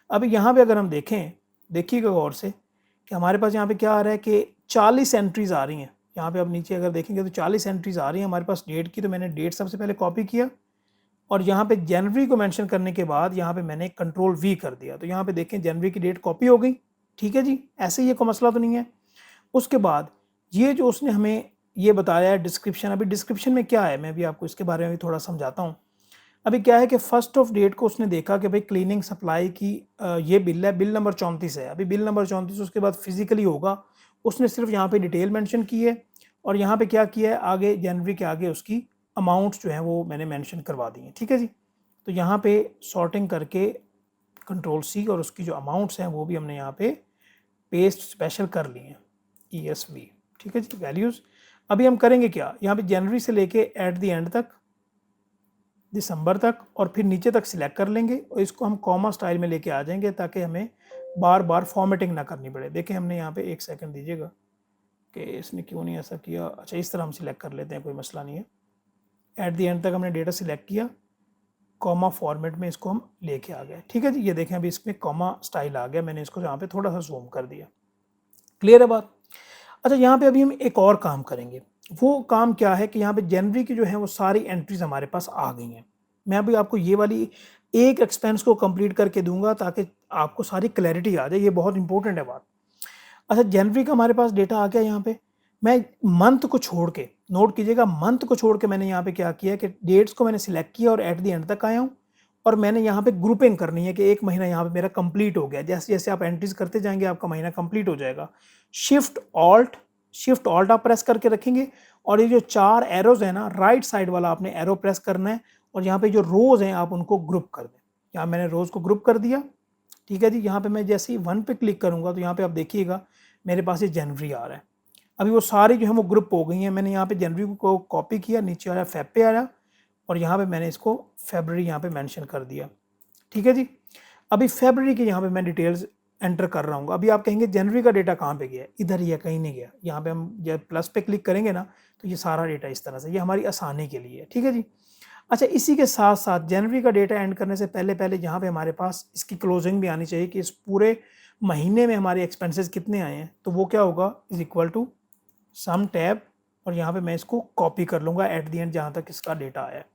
अभी यहाँ पे अगर हम देखें, देखिएगा गौर से कि हमारे पास यहाँ पे क्या आ रहा है कि 40 एंट्रीज आ रही हैं। यहाँ पे आप नीचे अगर देखेंगे तो 40 एंट्रीज आ रही हैं हमारे पास डेट की। तो मैंने डेट सबसे पहले कॉपी किया और यहाँ पे जनवरी को मेंशन करने के बाद यहाँ पे मैंने कंट्रोल वी कर दिया। तो यहाँ पे देखें जनवरी की डेट कॉपी हो गई। ठीक है जी, ऐसे ही कोई मसला तो नहीं है। उसके बाद ये जो उसने हमें ये बताया है डिस्क्रिप्शन, अभी डिस्क्रिप्शन में क्या है मैं भी आपको इसके बारे में भी थोड़ा समझाता हूँ। अभी क्या है कि फर्स्ट ऑफ डेट को उसने देखा कि भाई क्लीनिंग सप्लाई की ये बिल है, बिल नंबर 34 है। अभी बिल नंबर 34 उसके बाद फिजिकली होगा, उसने सिर्फ यहाँ पे डिटेल मेंशन की है और यहाँ पे क्या किया है, आगे जनवरी के आगे उसकी अमाउंट्स जो हैं वो मैंने मेंशन करवा दी हैं। ठीक है जी। तो यहाँ पे सॉर्टिंग करके कंट्रोल सी और उसकी जो अमाउंट्स हैं वो भी हमने यहाँ पे पेस्ट स्पेशल कर लिए हैं, ESV। ठीक है जी, वैल्यूज़। अभी हम करेंगे क्या, यहाँ पे जनवरी से लेके एट द एंड तक, दिसंबर तक, और फिर नीचे तक सिलेक्ट कर लेंगे और इसको हम कॉमा स्टाइल में लेके आ जाएंगे ताकि हमें बार बार फॉर्मेटिंग ना करनी पड़े। देखें हमने यहाँ पे एक सेकंड दीजिएगा कि इसने क्यों नहीं ऐसा किया। अच्छा, इस तरह हम सिलेक्ट कर लेते हैं, कोई मसला नहीं है। एट द एंड तक हमने डेटा सिलेक्ट किया, कॉमा फॉर्मेट में इसको हम लेके आ गए। ठीक है जी, ये देखें अभी इसमें कॉमा स्टाइल आ गया, मैंने इसको यहाँ पे थोड़ा सा जूम कर दिया। क्लियर है बात? अच्छा, यहाँ पे अभी हम एक और काम करेंगे। वो काम क्या है कि यहाँ पे जनवरी की जो है वो सारी एंट्रीज हमारे पास आ गई हैं। मैं अभी आपको ये वाली एक एक्सपेंस को कंप्लीट करके दूंगा ताकि आपको सारी क्लैरिटी आ जाए, ये बहुत इंपॉर्टेंट है बात। अच्छा, जनवरी का हमारे पास डेटा आ गया। यहाँ पे मैं मंथ को छोड़ के, नोट कीजिएगा, मंथ को छोड़ के मैंने यहाँ पे क्या किया कि डेट्स को मैंने सिलेक्ट किया और एट द एंड तक आया हूँ और मैंने यहाँ पे ग्रुपिंग करनी है कि एक महीना यहाँ पे मेरा कंप्लीट हो गया। जैसे जैसे आप एंट्रीज करते जाएंगे आपका महीना कंप्लीट हो जाएगा। शिफ्ट ऑल्ट आप प्रेस करके रखेंगे और ये जो 4 एरोज है ना, राइट साइड वाला आपने एरो प्रेस करना है और यहाँ पे जो रोज हैं आप उनको ग्रुप कर दें। यहाँ मैंने रोज को ग्रुप कर दिया। ठीक है जी। यहाँ पे मैं जैसे ही 1 पे क्लिक करूँगा तो यहाँ पे आप देखिएगा मेरे पास ये जनवरी आ रहा है। अभी वो सारी जो है वो ग्रुप हो गई हैं। मैंने यहाँ पे जनवरी को कॉपी किया, नीचे आया फेब पे आया और यहाँ पे मैंने इसको फरवरी यहाँ पे मेंशन कर दिया। ठीक है जी। अभी फरवरी की यहाँ पे मैं डिटेल्स एंटर कर रहा हूँ। अभी आप कहेंगे जनवरी का डेटा कहाँ पे गया, इधर ही है, कहीं नहीं गया। यहाँ पे हम जब प्लस पे क्लिक करेंगे ना तो ये सारा डेटा इस तरह से, ये हमारी आसानी के लिए है। ठीक है जी। अच्छा, इसी के साथ साथ जनवरी का डेटा एंड करने से पहले पहले यहाँ पे हमारे पास इसकी क्लोजिंग भी आनी चाहिए कि इस पूरे महीने में हमारे एक्सपेंसेस कितने आए हैं। तो वो क्या होगा, is equal to sum tab और यहाँ पे मैं इसको कॉपी कर लूँगा एट दी एंड जहाँ तक इसका डेटा आया है।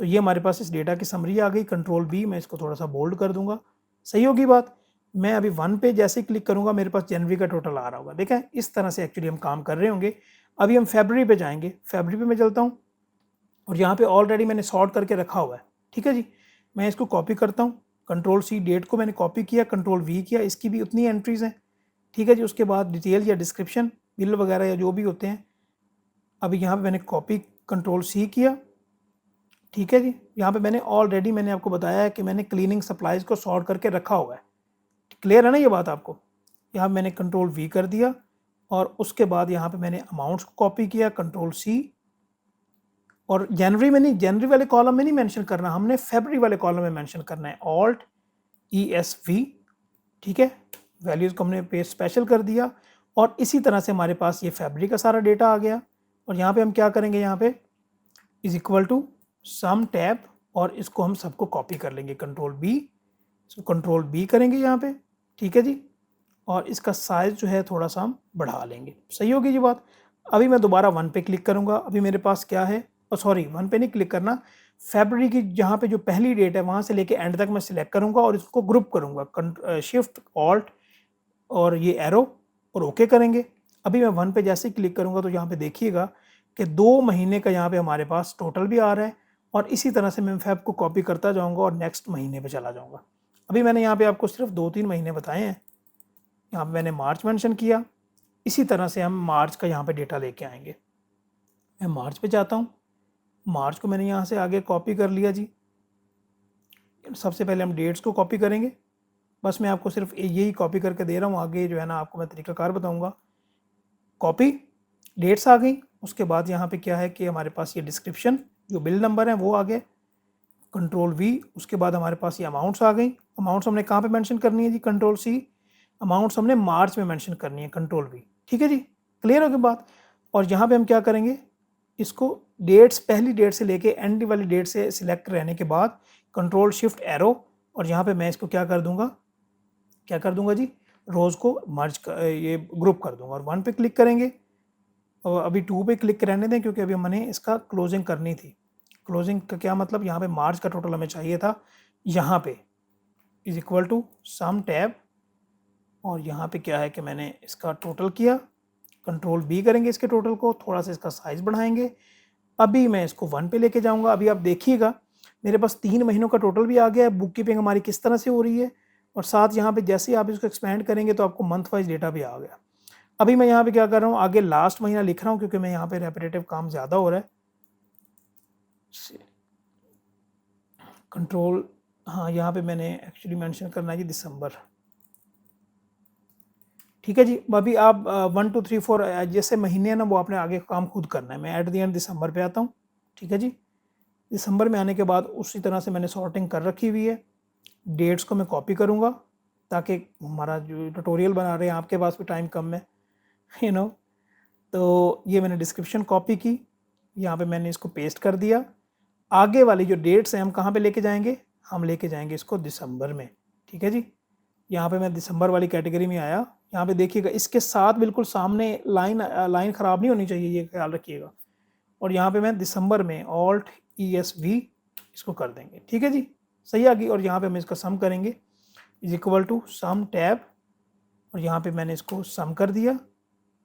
तो ये हमारे पास इस डेटा की समरी आ गई। कंट्रोल बी, मैं इसको थोड़ा सा बोल्ड कर दूंगा। सही होगी बात? मैं अभी 1 पे जैसे ही क्लिक करूँगा मेरे पास जनवरी का टोटल आ रहा होगा। देखा है, इस तरह से एक्चुअली हम काम कर रहे होंगे। अभी हम फरवरी पे जाएंगे। फरवरी पे मैं चलता हूँ और यहाँ पे ऑलरेडी मैंने सॉर्ट करके रखा हुआ है। ठीक है जी। मैं इसको कॉपी करता हूँ, कंट्रोल सी, डेट को मैंने कॉपी किया, कंट्रोल वी किया, इसकी भी उतनी एंट्रीज हैं। ठीक है जी। उसके बाद डिटेल या डिस्क्रिप्शन, बिल वगैरह या जो भी होते हैं, अभी यहाँ पे मैंने कॉपी कंट्रोल सी किया। ठीक है जी। यहाँ पे मैंने आपको बताया है कि मैंने क्लीनिंग सप्लाईज को सॉर्ट करके रखा हुआ है। क्लियर है ना ये बात आपको? यहाँ मैंने कंट्रोल वी कर दिया और उसके बाद यहाँ पे मैंने अमाउंट्स को कॉपी किया, कंट्रोल सी, और जनवरी में नहीं, जनवरी वाले कॉलम में नहीं मेंशन करना, हमने फरवरी वाले कॉलम में मेंशन करना है, ऑल्ट ESV। ठीक है, वैल्यूज़ को हमने पेस्ट स्पेशल कर दिया और इसी तरह से हमारे पास ये फैब्रिक का सारा डेटा आ गया। और यहाँ पे हम क्या करेंगे, यहाँ पे is equal to sum tab और इसको हम सबको कॉपी कर लेंगे, कंट्रोल बी, इसको कंट्रोल बी करेंगे यहाँ पे, ठीक है जी। और इसका साइज़ जो है थोड़ा सा हम बढ़ा लेंगे। सही होगी जी बात। अभी मैं दोबारा 1 पे क्लिक करूँगा। अभी मेरे पास क्या है, सॉरी 1 पे नहीं क्लिक करना, फरवरी की जहाँ पे जो पहली डेट है वहाँ से लेके एंड तक मैं सिलेक्ट करूँगा और इसको ग्रुप करूँगा, शिफ्ट ऑल्ट और ये एरो और ओके करेंगे। अभी मैं 1 पे जैसे ही क्लिक करूँगा तो यहाँ पे देखिएगा कि 2 महीने का यहाँ पे हमारे पास टोटल भी आ रहा है और इसी तरह से मैं फैब को कॉपी करता जाऊँगा और नेक्स्ट महीने पे चला जाऊँगा। अभी मैंने यहाँ पे आपको सिर्फ 2-3 महीने बताए हैं। यहाँ पे मैंने मार्च मेंशन किया, इसी तरह से हम मार्च का यहाँ पे डेटा लेके आएंगे। मैं मार्च पे जाता हूँ, मार्च को मैंने यहाँ से आगे कॉपी कर लिया जी। सबसे पहले हम डेट्स को कॉपी करेंगे, बस मैं आपको सिर्फ यही कॉपी करके दे रहा हूँ, आगे जो है ना आपको मैं तरीकाकार बताऊँगा। कॉपी, डेट्स आ गई, उसके बाद यहाँ पे क्या है कि हमारे पास ये डिस्क्रिप्शन जो बिल नंबर है वो आ गए, कंट्रोल वी, उसके बाद हमारे पास ये अमाउंट्स आ गई। अमाउंट्स हमने कहाँ पे मेंशन करनी है जी, कंट्रोल सी। अमाउंट्स हमने मार्च में मेंशन करनी है, कंट्रोल वी, ठीक है जी, क्लियर हो गई बात। और यहाँ पे हम क्या करेंगे, इसको डेट्स, पहली डेट से लेके एंड वाली डेट से सिलेक्ट रहने के बाद कंट्रोल शिफ्ट एरो और यहाँ पे मैं इसको क्या कर दूंगा, जी, रोज़ को मर्ज ये ग्रुप कर दूंगा और 1 पे क्लिक करेंगे। और अभी 2 पे क्लिक रहने दें क्योंकि अभी हमने इसका क्लोजिंग करनी थी। क्लोजिंग का क्या मतलब, यहाँ पे मार्च का टोटल हमें चाहिए था, यहाँ पे is equal to sum tab और यहाँ पे क्या है कि मैंने इसका टोटल किया, कंट्रोल बी करेंगे इसके टोटल को, थोड़ा सा इसका साइज़ बढ़ाएंगे। अभी मैं इसको 1 पे लेके जाऊँगा। अभी आप देखिएगा मेरे पास 3 महीनों का टोटल भी आ गया है, बुक कीपिंग हमारी किस तरह से हो रही है और साथ यहाँ पे जैसे ही आप इसको एक्सपेंड करेंगे तो आपको मंथ वाइज डेटा भी आ गया। अभी मैं यहाँ पे क्या कर रहा हूँ, आगे लास्ट महीना लिख रहा हूँ क्योंकि मैं यहाँ पे रेपिटेटिव काम ज़्यादा हो रहा है। कंट्रोल, हाँ यहाँ पे मैंने एक्चुअली मेंशन करना है जी दिसंबर, ठीक है जी। अभी आप 1 2 3 4 जैसे महीने हैं ना वो आपने आगे काम खुद करना है। मैं एट द एंड दिसंबर पे आता हूँ, ठीक है जी। दिसंबर में आने के बाद उसी तरह से मैंने सॉर्टिंग कर रखी हुई है। डेट्स को मैं कॉपी करूँगा ताकि हमारा जो ट्यूटोरियल बना रहे हैं आपके पास भी टाइम कम है, यू नो। तो ये मैंने डिस्क्रिप्शन कॉपी की, यहाँ पे मैंने इसको पेस्ट कर दिया। आगे वाली जो डेट्स हैं हम कहाँ पे लेके जाएंगे, हम लेके जाएंगे इसको दिसंबर में, ठीक है जी। यहाँ पे मैं दिसंबर वाली कैटेगरी में आया। यहाँ पे देखिएगा इसके साथ बिल्कुल सामने लाइन ख़राब नहीं होनी चाहिए, ये ख्याल रखिएगा। और यहाँ पे मैं दिसंबर में ऑल्ट ESV इसको कर देंगे, ठीक है जी, सही आ गई। और यहाँ पे हम इसका सम करेंगे, is equal to sum tab और यहाँ पे मैंने इसको सम कर दिया,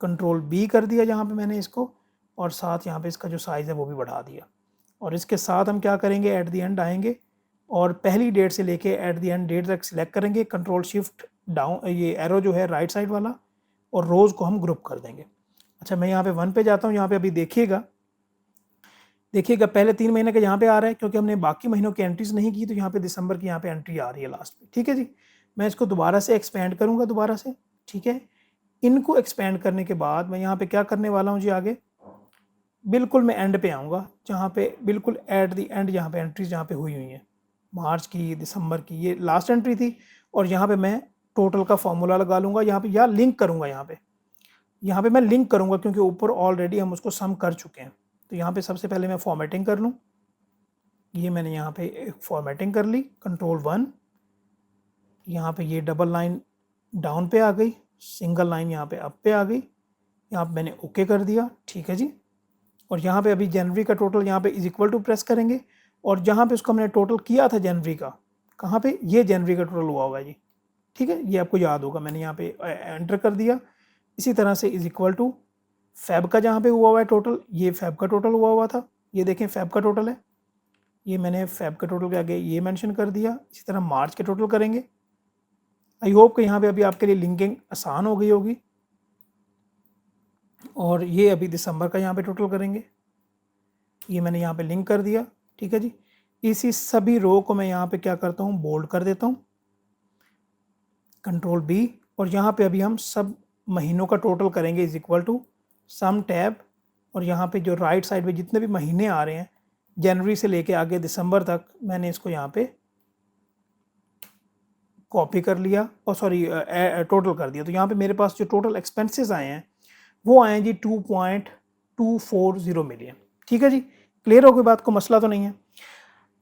कंट्रोल बी कर दिया यहाँ पे मैंने इसको, और साथ यहाँ पे इसका जो साइज़ है वो भी बढ़ा दिया। और इसके साथ हम क्या करेंगे, एट द एंड आएंगे और पहली डेट से लेके एट द एंड डेट तक सिलेक्ट करेंगे, कंट्रोल शिफ्ट डाउन, ये एरो जो है राइट साइड वाला, और रोज़ को हम ग्रुप कर देंगे। अच्छा मैं यहाँ पे 1 पे जाता हूँ। यहाँ पे अभी देखिएगा पहले 3 महीने का यहाँ पे आ रहा है क्योंकि हमने बाकी महीनों की एंट्रीज नहीं की, तो यहाँ पे दिसंबर की यहाँ पे एंट्री आ रही है लास्ट में, ठीक है जी। मैं इसको दोबारा से एक्सपेंड करूँगा दोबारा से, ठीक है। इनको एक्सपेंड करने के बाद मैं यहाँ पे क्या करने वाला हूँ जी, आगे बिल्कुल मैं एंड पे आऊँगा जहाँ पे बिल्कुल एट द एंड यहाँ पे एंट्रीज जहाँ पे हुई हैं, मार्च की, दिसंबर की, ये लास्ट एंट्री थी। और यहाँ पे मैं टोटल का फॉर्मूला लगा लूँगा यहाँ पे, या लिंक करूँगा यहाँ पे मैं लिंक करूँगा क्योंकि ऊपर ऑलरेडी हम उसको सम कर चुके हैं। तो यहाँ पे सबसे पहले मैं फॉर्मेटिंग कर लूँ, ये मैंने यहाँ पे एक फॉर्मेटिंग कर ली, कंट्रोल 1, यहाँ पे ये डबल लाइन डाउन पे आ गई, सिंगल लाइन यहाँ पे अप पे आ गई, यहाँ पे मैंने ओके कर दिया, ठीक है जी। और यहाँ पे अभी जनवरी का टोटल यहाँ पे इज इक्वल टू प्रेस करेंगे और जहाँ पे उसको हमने टोटल किया था जनवरी का, कहाँ पे, ये जनवरी का टोटल हुआ होगा जी, ठीक है, ये आपको याद होगा, मैंने यहाँ पे एंटर कर दिया। इसी तरह से इज इक्वल टू फैब का जहाँ पे हुआ हुआ है टोटल, ये फैब का टोटल हुआ था, ये देखें फैब का टोटल है, ये मैंने फैब का टोटल के आगे ये मेंशन कर दिया। इसी तरह मार्च के टोटल करेंगे। आई होप कि यहाँ पे अभी आपके लिए लिंकिंग आसान हो गई होगी। और ये अभी दिसंबर का यहाँ पे टोटल करेंगे, ये मैंने यहाँ पे लिंक कर दिया, ठीक है जी। इसी सभी रो को मैं यहाँ पे क्या करता हूँ, बोल्ड कर देता हूँ, कंट्रोल बी, और यहाँ पे अभी हम सब महीनों का टोटल करेंगे, is equal to sum tab, और यहाँ पे जो राइट साइड पे जितने भी महीने आ रहे हैं जनवरी से लेके आगे दिसंबर तक, मैंने इसको यहाँ पे कॉपी कर लिया और सॉरी टोटल कर दिया। तो यहाँ पे मेरे पास जो टोटल एक्सपेंसेस आए हैं वो आए हैं जी 2.240 मिलियन। ठीक है जी, क्लियर हो गई बात को, मसला तो नहीं है।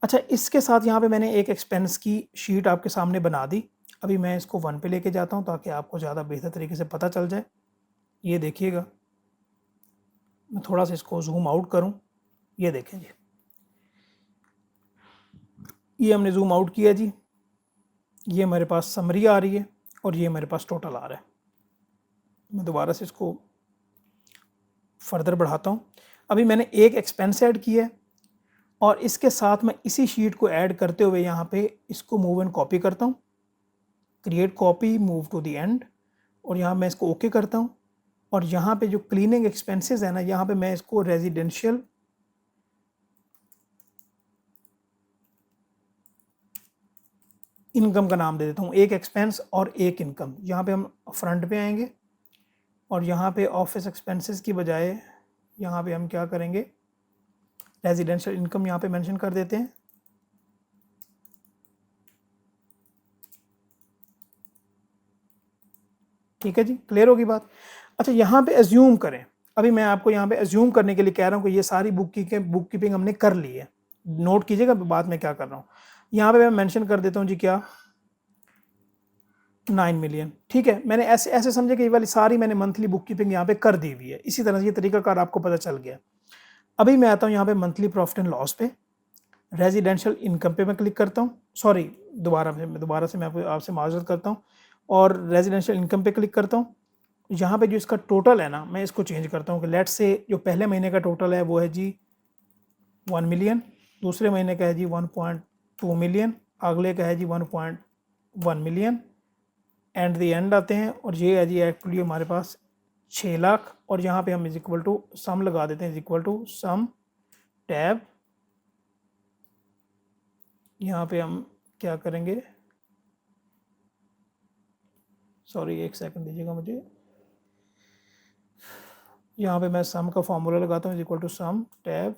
अच्छा, इसके साथ यहाँ पे मैंने एक एक्सपेंस की शीट आपके सामने बना दी। अभी मैं इसको 1 पे लेके जाता हूँ ताकि आपको ज़्यादा बेहतर तरीके से पता चल जाए। ये देखिएगा, मैं थोड़ा सा इसको जूम आउट करूँ, ये देखें जी, ये हमने जूम आउट किया जी, ये मेरे पास समरी आ रही है और ये मेरे पास टोटल आ रहा है। मैं दोबारा से इसको फर्दर बढ़ाता हूँ। अभी मैंने एक एक्सपेंस ऐड किया है और इसके साथ मैं इसी शीट को ऐड करते हुए यहाँ पे इसको मूव एंड कॉपी करता हूँ, create copy, move to the end, और यहाँ मैं इसको ओके करता हूँ। और यहाँ पे जो क्लीनिंग एक्सपेंसेस है ना, यहाँ पे मैं इसको रेजिडेंशियल इनकम का नाम दे देता हूँ, एक एक्सपेंस और एक इनकम। यहाँ पे हम फ्रंट पे आएंगे और यहाँ पे ऑफिस एक्सपेंसेस की बजाय यहाँ पे हम क्या करेंगे, रेजिडेंशियल इनकम यहाँ पे मेंशन कर देते हैं। ठीक है जी, क्लियर होगी बात। अच्छा, यहाँ पे एज्यूम करें, अभी मैं आपको यहाँ पे एज्यूम करने के लिए कह रहा हूँ कि ये सारी बुक कीपिंग हमने कर ली है। नोट कीजिएगा बात मैं क्या कर रहा हूँ। यहाँ पे मैं मेंशन कर देता हूँ जी क्या, 9 मिलियन। ठीक है, मैंने ऐसे ऐसे समझे कि ये वाली सारी मैंने मंथली बुक कीपिंग यहाँ पे कर दी हुई है। इसी तरह से ये तरीकाकार आपको पता चल गया। अभी मैं आता हूँ यहाँ पे मंथली प्रॉफिट एंड लॉस पे, रेजिडेंशियल इनकम पे मैं क्लिक करता हूँ, सॉरी दोबारा से मैं आपसे माजरत करता हूँ, और रेजिडेंशियल इनकम पे क्लिक करता हूँ। यहाँ पे जो इसका टोटल है ना, मैं इसको चेंज करता हूँ कि लेट्स से जो पहले महीने का टोटल है वो है जी 1 मिलियन, दूसरे महीने का है जी 1.2 मिलियन, अगले का है जी 1.1 मिलियन, एंड द एंड आते हैं और ये है जी एक्चुअली हमारे पास 6 लाख। और यहाँ पे हम इज इक्वल टू सम लगा देते हैं, is equal to sum tab, यहाँ पे हम क्या करेंगे, सॉरी एक सेकंड दीजिएगा मुझे, यहाँ पे मैं सम का फॉर्मूला लगाता हूँ, is equal to sum tab,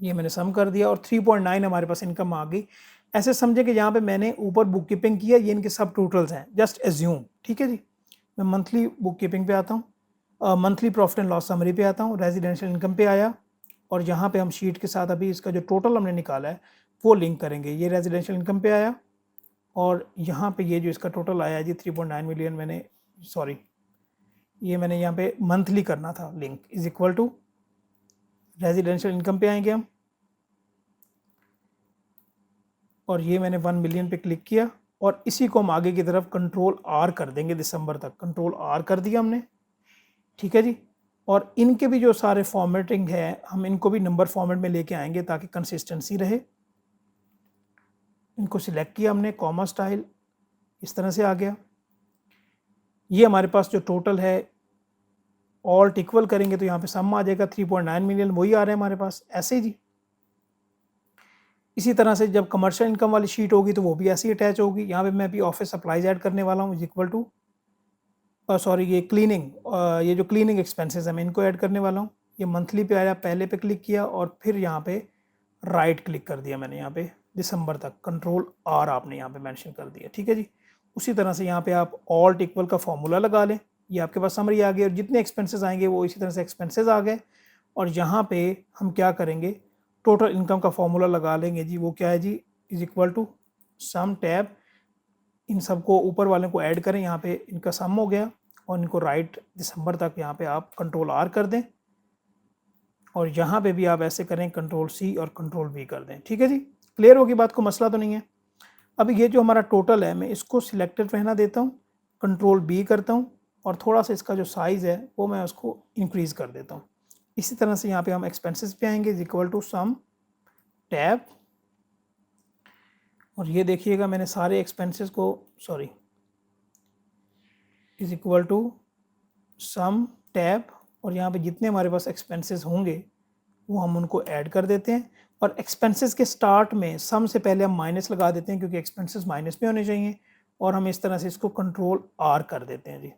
ये मैंने सम कर दिया और 3.9 हमारे पास इनकम आ गई। ऐसे समझे कि यहाँ पे मैंने ऊपर बुक कीपिंग किया, ये इनके सब टोटल्स हैं, जस्ट एज्यूम। ठीक है जी, मैं मंथली बुक कीपिंग पे आता हूँ, monthly profit and loss summary पे आता हूँ, रेजिडेंशियल इनकम पे आया, और यहाँ पे हम शीट के साथ अभी इसका जो टोटल हमने निकाला है वो लिंक करेंगे। ये रेजिडेंशियल इनकम पे आया और यहाँ पे ये जो इसका टोटल आया जी 3.9 मिलियन, मैंने सॉरी ये मैंने यहाँ पे मंथली करना था link, is equal to residential income पे आएंगे हम, और ये मैंने 1 मिलियन पे क्लिक किया और इसी को हम आगे की तरफ कंट्रोल आर कर देंगे, दिसंबर तक कंट्रोल आर कर दिया हमने। ठीक है जी, और इनके भी जो सारे फॉर्मेटिंग है हम इनको भी नंबर फॉर्मेट में लेके आएंगे ताकि कंसिस्टेंसी रहे। इनको सिलेक्ट किया हमने, कॉमा स्टाइल इस तरह से आ गया। ये हमारे पास जो टोटल है ऑल्ट इक्वल करेंगे तो यहाँ पे सम आ जाएगा 3.9 मिलियन, वही आ रहा है हमारे पास ऐसे ही जी। इसी तरह से जब कमर्शियल इनकम वाली शीट होगी तो वो भी ऐसी अटैच होगी। यहाँ पे मैं अभी ऑफिस सप्लाईज ऐड करने वाला हूँ, इज इक्वल टू सॉरी ये क्लीनिंग, ये जो क्लीनिंग एक्सपेंसेस है मैं इनको ऐड करने वाला हूँ। ये मंथली पे आया, पहले पे क्लिक किया और फिर यहाँ पे राइट क्लिक कर दिया मैंने, यहाँ पे दिसंबर तक कंट्रोल आर आपने यहाँ पे मेंशन कर दिया। ठीक है जी, उसी तरह से यहाँ पे आप ऑल्ट इक्वल का फॉर्मूला लगा लें, ये आपके पास समरी आ गई और जितने एक्सपेंसेस आएंगे वो इसी तरह से एक्सपेंसेस आ गए। और यहाँ पे हम क्या करेंगे, टोटल इनकम का फॉर्मूला लगा लेंगे जी, वो क्या है जी, is equal to sum tab, इन सबको ऊपर वाले को ऐड करें, यहाँ पे इनका सम हो गया और इनको राइट दिसंबर तक यहाँ पे आप कंट्रोल आर कर दें और यहाँ पे भी आप ऐसे करें कंट्रोल सी और कंट्रोल वी कर दें। ठीक है जी, क्लियर होगी बात को, मसला तो नहीं है। अभी ये जो हमारा टोटल है मैं इसको सिलेक्टेड रहना देता हूँ, कंट्रोल बी करता हूँ और थोड़ा सा इसका जो साइज़ है वो मैं उसको इंक्रीज़ कर देता हूँ। इसी तरह से यहाँ पे हम एक्सपेंसेस पे आएंगे, is equal to sum tab, और ये देखिएगा मैंने सारे एक्सपेंसेस को sorry is equal to sum tab, और यहाँ पे जितने हमारे पास एक्सपेंसेस होंगे वो हम उनको ऐड कर देते हैं। और एक्सपेंसेस के स्टार्ट में सम से पहले हम माइनस लगा देते हैं क्योंकि एक्सपेंसेस माइनस में होने चाहिए, और हम इस तरह से इसको कंट्रोल आर कर देते हैं जी।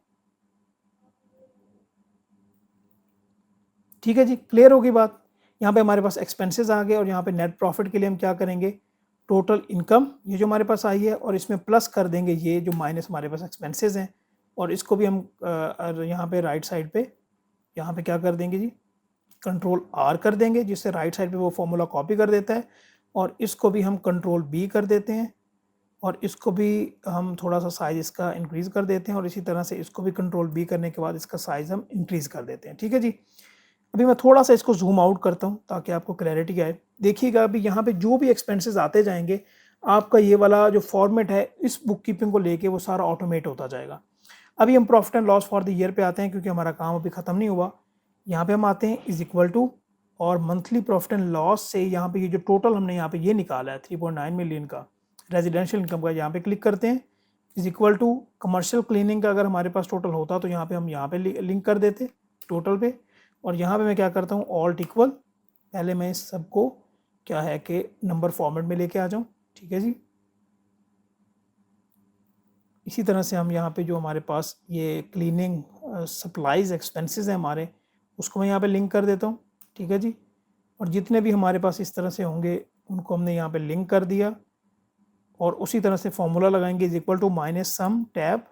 ठीक है जी, क्लियर होगी बात। यहाँ पे हमारे पास एक्सपेंसेस आ गए और यहाँ पे नेट प्रॉफिट के लिए हम क्या करेंगे, टोटल इनकम ये जो हमारे पास आई है, और इसमें प्लस कर देंगे ये जो माइनस हमारे पास एक्सपेंसेस हैं, और इसको भी हम यहाँ पे राइट साइड पे यहाँ पे क्या कर देंगे जी, कंट्रोल आर कर देंगे, जिससे राइट साइड पे वो फॉर्मूला कॉपी कर देता है, और इसको भी हम कंट्रोल बी कर देते हैं, और इसको भी हम थोड़ा सा साइज़ इसका इंक्रीज़ कर देते हैं, और इसी तरह से इसको भी कंट्रोल बी करने के बाद इसका साइज़ हम इंक्रीज़ कर देते हैं। ठीक है जी। अभी मैं थोड़ा सा इसको जूम आउट करता हूँ ताकि आपको क्लैरिटी आए। देखिएगा अभी यहाँ पे जो भी एक्सपेंसेस आते जाएंगे, आपका ये वाला जो फॉर्मेट है इस बुक कीपिंग को लेके वो सारा ऑटोमेट होता जाएगा। अभी हम profit and loss for the year पे आते हैं, क्योंकि हमारा काम अभी ख़त्म नहीं हुआ। यहाँ पे हम आते हैं इज इक्वल टू, और मंथली प्रॉफिट एंड लॉस से यहाँ पे ये जो टोटल हमने यहाँ पे ये निकाला है 3.9 मिलियन का रेजिडेंशियल इनकम का, यहाँ पे क्लिक करते हैं। Is equal to commercial cleaning का अगर हमारे पास टोटल होता तो यहाँ पे हम यहाँ पे लिंक कर देते टोटल पे, और यहाँ पे मैं क्या करता हूँ ऑल्ट इक्वल, पहले मैं इस सबको क्या है कि नंबर फॉर्मेट में लेके आ जाऊँ। ठीक है जी। इसी तरह से हम यहाँ पे जो हमारे पास ये क्लीनिंग सप्लाइज एक्सपेंसेस हैं हमारे, उसको मैं यहाँ पे लिंक कर देता हूँ। ठीक है जी। और जितने भी हमारे पास इस तरह से होंगे उनको हमने यहाँ पे लिंक कर दिया, और उसी तरह से फॉर्मूला लगाएंगे is equal to minus sum tab,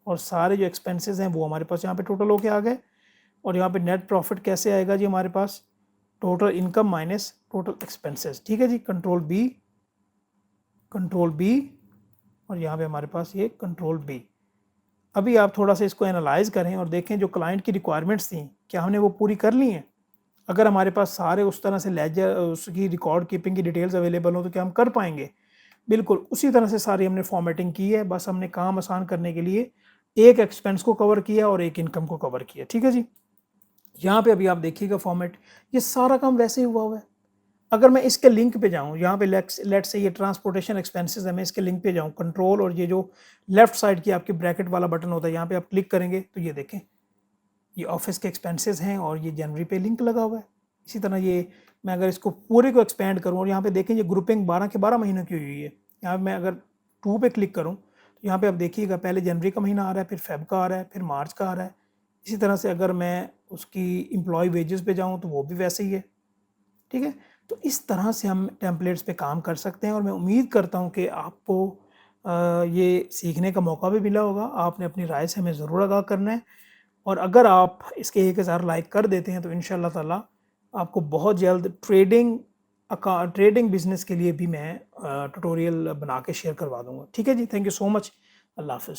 और सारे जो एक्सपेंसेस हैं वो हमारे पास यहाँ पे टोटल होके आ गए। और यहाँ पे नेट प्रॉफिट कैसे आएगा जी हमारे पास, total income minus total expenses. ठीक है जी। कंट्रोल बी, और यहाँ पे हमारे पास ये कंट्रोल बी। अभी आप थोड़ा सा इसको एनालाइज करें और देखें जो क्लाइंट की रिक्वायरमेंट्स थी क्या हमने वो पूरी कर ली हैं। अगर हमारे पास सारे उस तरह से लेजर उसकी रिकॉर्ड कीपिंग की डिटेल्स अवेलेबल हो तो क्या हम कर पाएंगे। बिल्कुल उसी तरह से सारी हमने फॉर्मेटिंग की है, बस हमने काम आसान करने के लिए एक एक्सपेंस को कवर किया और एक इनकम को कवर किया। ठीक है जी। यहाँ पे अभी आप देखिएगा फॉर्मेट, ये सारा काम वैसे ही हुआ है। अगर मैं इसके लिंक पे जाऊँ, यहाँ पे लेट से ये ट्रांसपोर्टेशन एक्सपेंसेस है, मैं इसके लिंक पे जाऊँ, कंट्रोल और ये जो लेफ्ट साइड की आपकी ब्रैकेट वाला बटन होता है यहाँ पे आप क्लिक करेंगे तो ये देखें ये ऑफिस के एक्सपेंसेस हैं और ये जनवरी पे लिंक लगा हुआ है। इसी तरह ये मैं अगर इसको पूरे को एक्सपेंड करूँ और यहाँ पे देखें ये ग्रुपिंग 12 के 12 महीनों की हुई है। यहाँ पे मैं अगर 2 पे क्लिक करूँ तो यहाँ पे आप देखिएगा पहले जनवरी का महीना आ रहा है, फिर फेब का आ रहा है, फिर मार्च का आ रहा है। इसी तरह से अगर मैं उसकी एम्प्लॉय वेजेस पे जाऊँ तो वो भी वैसे ही है। ठीक है। तो इस तरह से हम टेम्पलेट्स पे काम कर सकते हैं, और मैं उम्मीद करता हूँ कि आपको ये सीखने का मौका भी मिला होगा। आपने अपनी राय से हमें ज़रूर आगाह करना है, और अगर आप इसके 1000 लाइक कर देते हैं तो इंशाल्लाह ताला आपको बहुत जल्द ट्रेडिंग बिजनेस के लिए भी मैं ट्यूटोरियल बना के शेयर करवा दूंगा। ठीक है जी। Thank you so much. Allah हाफ़िज़।